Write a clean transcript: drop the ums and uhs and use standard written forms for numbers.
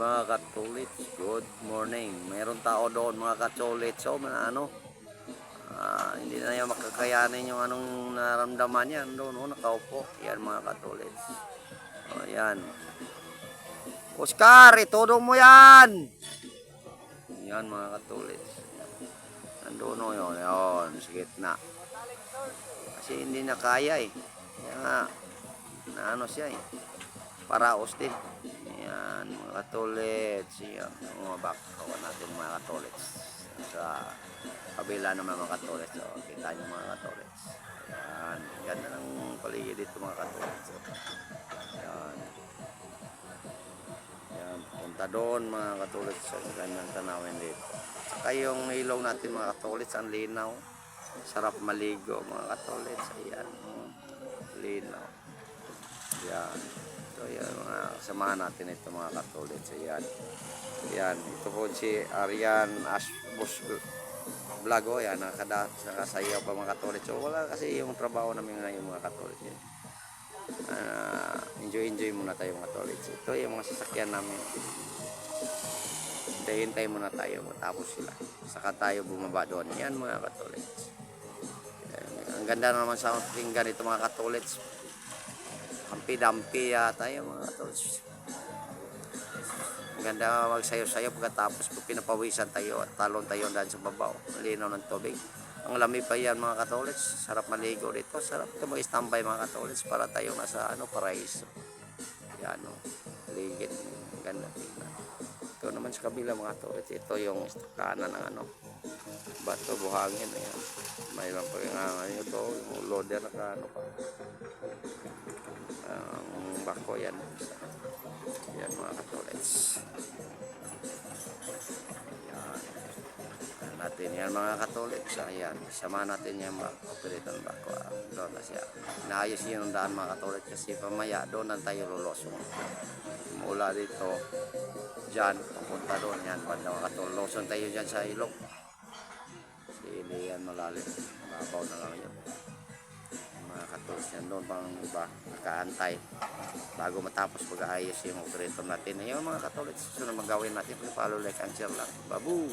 mga katulits, good morning. Mayroon tao doon mga katulits. So, hindi na niya makakayanin yung anong naramdaman niya. Doon, nakaupo. Yan mga katulits. O, yan. Oscar, itudo mo yan! Yan mga katulits. Nandun o yun. Yun, sa gitna. Kasi hindi na kaya eh. Kaya nga, naano siya eh. Paraos din. Yan, mga katulits. Yan, mga background natin mga katulits. Sa kabila naman mga katulits. So, kita nyo mga katulits. Yan, ganda ng paligid dito mga katulits. So, yan. Yan, punta doon mga katulits. Sa gandang tanawin dito. Saka yung ilaw natin mga katulits, ang linaw. Sarap maligo mga katulits. Ayan, linaw. Yan. So yan mga kasamahan natin ito mga katulits. Ayan. Yan. Ito po si Arian Asbus Vlog. O yan. Nakasayaw pa mga katulits. So wala kasi yung trabaho namin ngayon mga katulits. Enjoy muna tayo mga katulits. Ito yung mga sasakyan namin. Hintay muna tayo matapos sila. Saka tayo bumaba doon. Yan mga katulits. Ang ganda naman sa pakinggan ito mga katulits. Dampi tayo mga katulits. Ang ganda magsayo-sayo pagkatapos pag pinapawisan tayo at talon tayo dahil sa babaw. Malinaw ng tubig. Ang lamig pa yan mga katulits. Sarap maligo dito. Sarap ito mag-standby mga katulits para tayo nasa paraiso. Yan o. Ligid. Ang ganda tingnan. Ito naman sa kabila mga katulits. Ito yung kanan ng bato, buhangin. Ayan. Mayroon pa yung ito. Yung loader na pa. Ang bako yan. Yan mga katulits. Yan. Natin yan mga katulits. Ayan. Sama natin yung operator bako. Doon na siya. Naayos yung daan mga katulits kasi pamaya doon na tayo lulusong. Mula dito dyan. Papunta doon yan. Banda mga katulits. Lusong tayo dyan sa ilog. Kasi hindi yan malalim. Mabaw na lang yun. Mga katulits yan doon pang iba nakaantay bago matapos pag-aayos yung operator natin. Ayun mga katulits, susunod magawin natin, follow, like, and share lang. Babu!